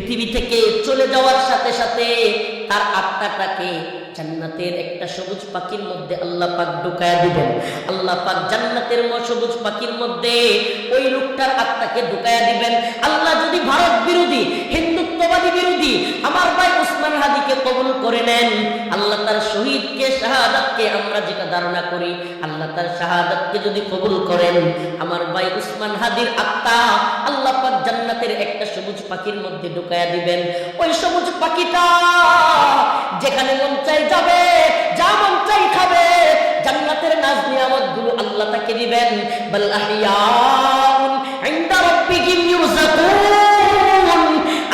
পৃথিবী থেকে চলে যাওয়ার সাথে সাথে তার আত্মাটাকে জান্নাতের একটা সবুজ পাখির মধ্যে আল্লাহ পাক ঢুকায়া দিবেন। আল্লাহ পাক জান্নাতের সবুজ পাখির মধ্যে ওই লোকটার আত্মাকে ঢুকায়া দিবেন। আল্লাহ যদি ভারত বিরোধী, হিন্দুত্ববাদী বিরোধী আমার ভাই উসমান হাদিকে কবুল করে নেন, আল্লাহ তার শহীদকে, শাহাদাতকে আমরা যেটা ধারণা করি, আল্লাহ তার শাহাদাতকে যদি কবুল করেন, আমার ভাই উসমান হাদির আত্মা আল্লাহ পাক জান্নাতের একটা সবুজ পাখির মধ্যে ঢুকায়া দিবেন। ওই সবুজ পাখিটা যেখানে মন চাই যাবে, যা মন চাই খাবে, জান্নাতের নাজ নিয়ামত গুলো আল্লাহ তাকে দিবেন। বাল আহিয়াউন ইনদা রাব্বিহিম ইউরযাকুন।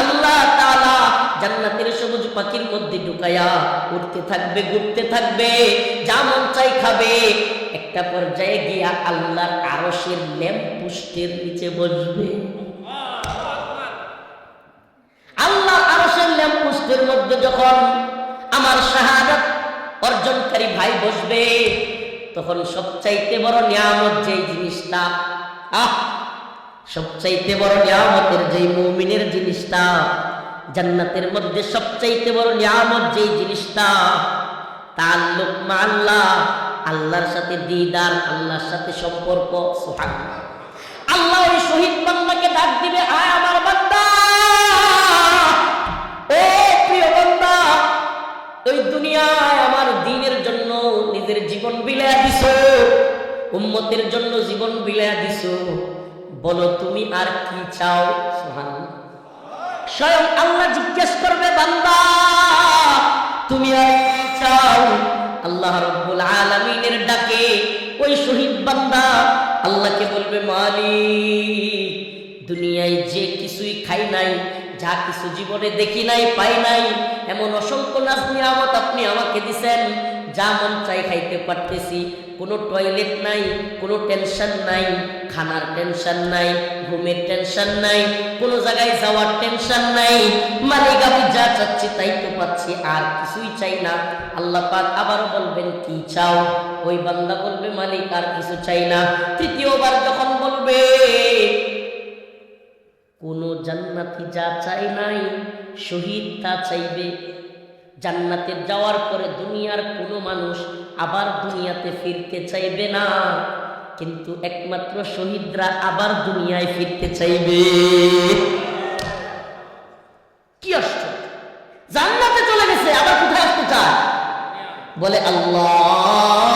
আল্লাহ তাআলা জান্নাতের সবুজ পাখির মধ্যে ঢুকায়া উড়তে থাকবে, ঘুরতে থাকবে, যা মন চাই খাবে। একটা পর্যায়ে গিয়া আল্লাহর আরশের ল্যাম্প পোস্টের নিচে বসবে। আল্লাহর আরশের ল্যাম্প পোস্টের মধ্যে যখন আমার শাহাদাত অর্জনকারী ভাই বসবে, তখন সবচাইতে বড় নিয়ামত যেই জিনিসটা, সবচাইতে বড় নিয়ামতের যেই মুমিনের জিনিসটা, জান্নাতের মধ্যে সবচাইতে বড় নিয়ামত যেই জিনিসটা, তাআল্লুক মা আল্লাহ, আল্লাহর সাথে দিদার, আল্লাহর সাথে সম্পর্ক। সুবহানাল্লাহ। আল্লাহ ওই শহীদ বান্দাকে ডাক দিবে, আয় আমার বান্দা, ও প্রিয় বান্দা, ওই দুনিয়ায় আমার দ্বীনের জন্য নিজের জীবন বিলায়া দিছো, উম্মতের জন্য জীবন বিলায়া দিছো, বলো তুমি আর কি চাও? সুবহানাল্লাহ। স্বয়ং আল্লাহ জিজ্ঞেস করবে, বান্দা তুমি আর কি চাও? আল্লাহ রাব্বুল আলামিনের ডাকে ওই শহীদ বান্দা আল্লাহকে বলবে, মালিক, দুনিয়ায় যে কিছুই খাই নাই, যা কিছু জীবনে দেখি নাই, পাই নাই, এমন অসংখ্য নাজ নিয়ামত আপনি আমাকে দিছেন, যা মন চাই খাইতে পারতেছি, কোনো টয়লেট নাই, কোনো টেনশন নাই, খানার টেনশন নাই, ঘুমের টেনশন নাই, কোনো জায়গায় যাওয়ার টেনশন নাই, মালিক আমি যা চাচ্ছি তাই তো পাচ্ছি, আর কিছুই চাই না। আল্লাহ পাক আবারও বলবেন, কি চাও? ওই বান্দা বলবে, মালিক আর কিছু চাই না। তৃতীয়বার যখন বলবে, কোন জান্নাতি যা চাই নাই, শহীদ তা চাইবে। জান্নাতে যাওয়ার পরে দুনিয়ার কোনো মানুষ আবার দুনিয়াতে ফিরতে চাইবে না, কিন্তু একমাত্র শহীদরা আবার দুনিয়ায় ফিরতে চাইবে। কি আশ্চর্য! জান্নাতে চলে গেছে, আবার কোথায় আসতে চায়? বলে, আল্লাহ,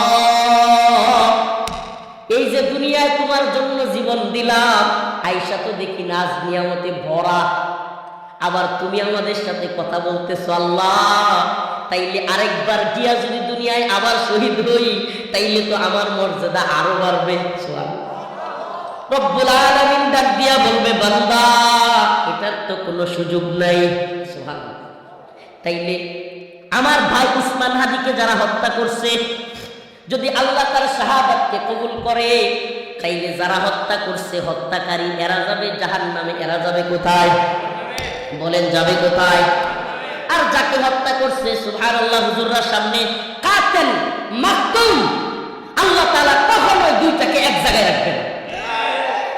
এই যে দুনিয়ায় তোমার জন্য জীবন দিলাম, আয়েশা তো দেখি নাজ নিয়ামতে ভরা, আবার তুমি আমাদের সাথে কথা বলতেছো, আল্লাহ, তাইলে আরেকবার গিয়া যদি দুনিয়ায় আবার শহীদ হই, তাইলে তো আমার মর্যাদা আরো বাড়বে। রব্বুল আলামিন ডাক দিয়া বলবে, বান্দা, এটার তো কোনো সুযোগ নাই। সুবহানাল্লাহ। তাইলে আমার ভাই উসমান হাদিকে যারা হত্যা করছে, যদি আল্লাহ তার শাহাদাতকে কবুল করে, তাইলে যারা হত্যা করছে, হত্যাকারী, এরা যাবে জাহান্নামে। এরা যাবে কোথায়? বলেন, যাবে কোথায়? আর যাকে হত্যা করছে, সুবহানাল্লাহ, হুজুররা সামনে কাতেল মাকতুল, আল্লাহ তাআলা কখনো দুইটাকে এক জায়গায় রাখবেন।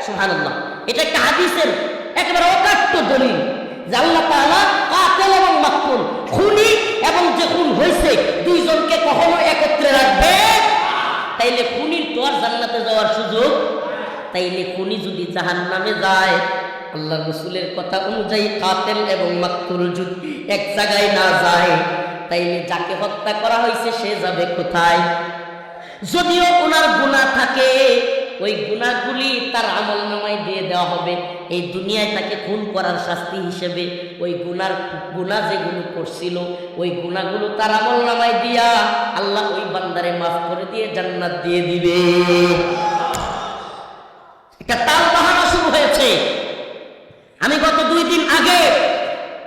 সুবহানাল্লাহ। এটা একটা হাদিসের একেবারে অকাট্য দলিল যে আল্লাহ তাআলা কাতেল এবং মাকতুল, খুনি এবং যে খুন হয়েছে, দুইজনকে কখনো একত্রে রাখবে। তাইলে খুনির তো আর জান্নাতে যাওয়ার সুযোগ, তাইলে খুনি যদি জাহান্নামে যায়, আল্লাহ রাসূলের কথা অনুযায়ী কাতেল এবং মাকতুল যদি এক জায়গায় না যায়, তাইলে যাকে হত্যা করা হয়েছে সে যাবে কোথায়? যদিও ওনার গুনাহ থাকে, ওই গুনাহগুলি তার আমলনামায় দিয়ে দেওয়া হবে। এই দুনিয়ায় তাকে খুন করার শাস্তি হিসেবে ওই গুনাহ যেগুলো করছিল, ওই গুনাহগুলো তার আমলনামায় দিয়া আল্লাহ ওই বান্দারে মাফ করে দিয়ে জান্নাত দিয়ে দিবে। একটা তাল বাহানা শুরু হয়েছে। আমি গত 2 দিন আগে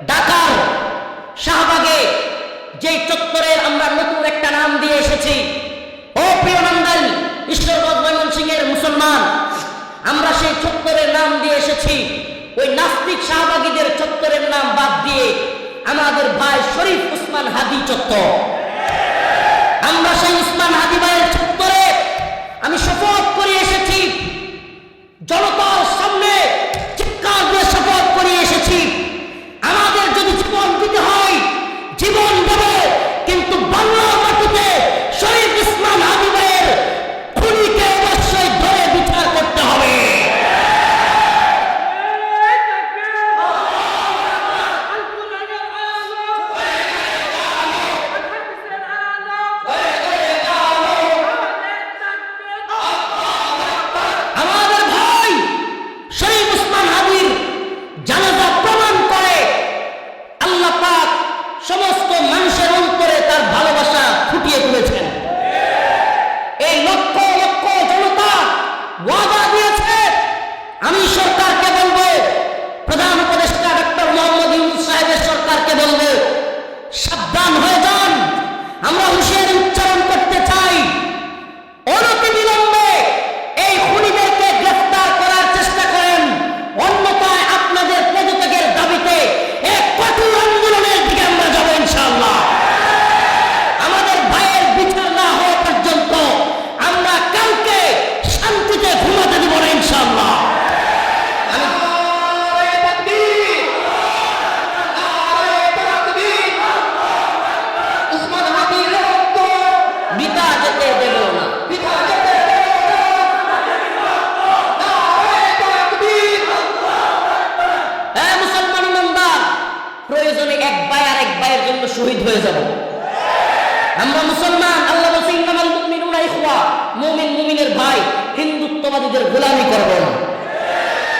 ঢাকার শাহবাগে যে চত্বরের আমরা নতুন একটা নাম দিয়ে এসেছি, ও প্রিয় নন্দন, ঈশ্বরগঞ্জ ময়মনসিংহের মুসলমান, আমরা সেই চত্বরের নাম দিয়ে এসেছি ওই নাস্তিক শাহবাগীদের চত্বরের নাম বাদ দিয়ে আমাদের ভাই শরীফ উসমান হাদি চত্বর। আমরা সেই উসমান হাদি ভাইয়ের চত্বরে আমি শপথ করে এসেছি, জনতার সামনে চিৎকার দিয়ে শপথ করে এসেছি, আমাদের শহীদ হয়ে যাব। আমরা মুসলমান, আল্লাহ বলছে ইন্নামাল মুমিনুনা ইখওয়া, মুমিন মুমিনের ভাই, হিন্দুত্ববাদীদের গোলামি করব না।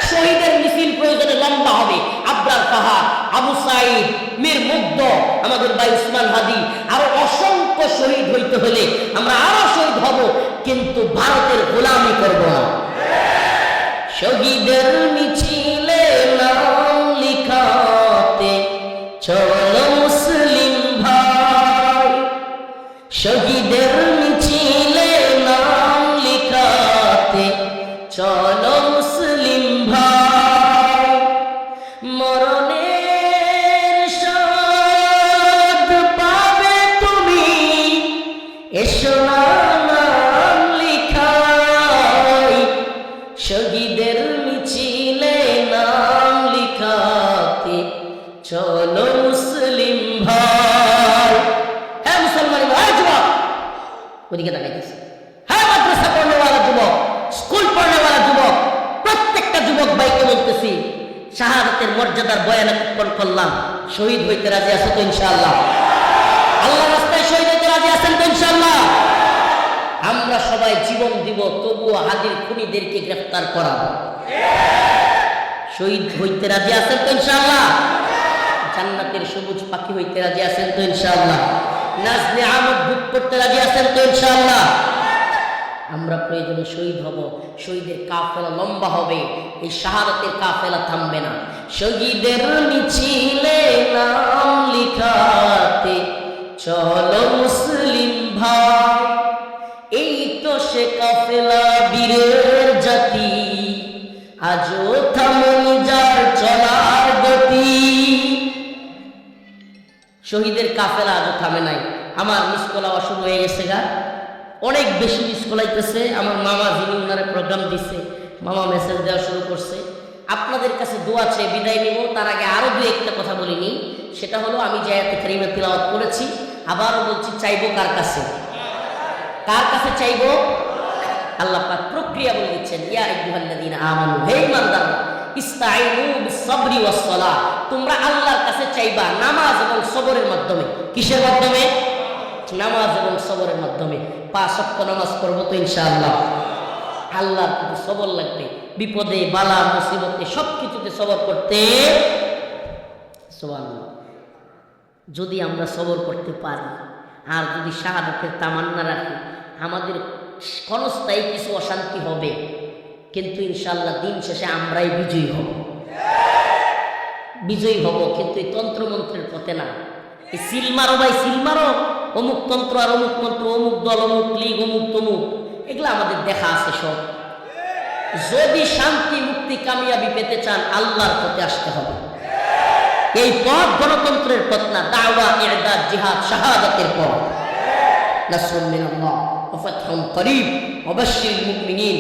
শহীদের মিছিল প্রয়োজনে লম্বা হবে, আবরার পাহাড়, আবু সাইদ, মীর মুগ্ধ, আমাদের ভাই উসমান হাদি, আরো অসংখ্য শহীদ হইতে হলে আমরা আরো শহীদ হব, কিন্তু ভারতের গোলামি করব না। শহীদের মিছিলে নাম লিখাতে চলো মুসলিম ভাই, শহীদের মিছিলে নাম লিখাতে চলো মুসলিম ভাই, মরণের স্বাদ পাবে তুমি, এসো না নাম লিখাই, শহীদের মিছিলে নাম লিখাতে চলো মুসলিম ভাই। হ্যাঁ মুসলমান ভাই, যুবক ওদিকে তাকাইতেছে, হ্যাঁ মাদ্রাসা পড়নেওয়ালা যুবক, স্কুল পড়নেওয়ালা যুবক, প্রত্যেকটা যুবক ভাইকে বলতেছি, শাহাদাতের মর্যাদার বয়ান অর্পণ করলাম, শহীদ হইতে রাজি আছো তো ইনশাআল্লাহ? আল্লাহ রাস্তায় শহীদ হইতে রাজি আছেন তো ইনশাআল্লাহ? আমরা সবাই জীবন দিব, তবুও হাদির খুনিদেরকে গ্রেফতার করাবো। শহীদ হইতে রাজি আছেন তো ইনশাআল্লাহ? জান্নাতের সবুজ পাখি হইতে রাজি আছেন তো ইনশাআল্লাহ? নাজনে আমদ ভোগ করতে রাজি আছেন তো ইনশাআল্লাহ? আমরা প্রয়োজনে শহীদ হব, শহীদের কাফেলা লম্বা হবে, এই শাহাদাতের কাফেলা থামবে না। শহীদের মিছিলে নাম লিখাতে চলো মুসলিম ভাই, এই তো সে কাফেলা বীরের জাতি, আজও থামেনি যার চলার গতি। শহীদের কাফেলা আজও থামে নাই। আমার মিসকলা শুরু হয়ে গেছে গা, অনেক বেশি মিসকলাইতেছে। আমার মামা যিনি ওনারা প্রোগ্রাম দিচ্ছে, মামা মেসেজ দেওয়া শুরু করছে। আপনাদের কাছে দোয়া চেয়ে বিদায় নিব। তার আগে আরো দু একটা কথা বলিনি, সেটা হলো আমি যে আয়াতে কারিমা তিলাওয়াত করেছি, আবারও বলছি, চাইবো কার কাছে? কার কাছে চাইবো? আল্লাহ পাক প্রক্রিয়া বলে দিচ্ছেন, ইয়া আইয়ুহাল্লাযীনা আমানু, হে ঈমানদাররা, ইসতাঈনু বিস-সাবরি ওয়াস-সালাহ, তোমরা আল্লাহর কাছে চাইবা নামাজ এবং সবরের মাধ্যমে। কিসের মাধ্যমে? নামাজ এবং সবরের মাধ্যমে। 5 ওয়াক্ত নামাজ পড়বো তো ইনশাআল্লাহ? আল্লাহর প্রতি সবর লাগবে, বিপদে বালা মুসিবতে সবকিছুতে সবর করতে। সুবহানাল্লাহ। যদি আমরা সবর করতে পারি আর যদি শাহাদাতের তামান্না রাখি, আমাদের ক্ষণস্থায়ী কিছু অশান্তি হবে, কিন্তু ইনশাআল্লাহ দিন শেষে আমরাই বিজয়ী হব। বিজয়ী হব, কিন্তু এই তন্ত্রমন্ত্রের পথে না। এই সিল মারো ভাই, সিল মারো, অমুক তন্ত্র আর অমুক মন্ত্র, অমুক দল, অমুক লীগ, অমুক তমুক, এগুলো আমাদের দেখা আছে সব। যদি শান্তি মুক্তি কামিয়াবি পেতে চান, আল্লাহর পথে আসতে হবে। এই পথ গণতন্ত্রের পথ না, দাওয়া, ইরদাদ, জিহাদ, শাহাদাতের পথ। নাসরুম মিনাল্লাহ ওয়া ফাতহুন করিব ওয়া বাশশিরিল মুমিনিন।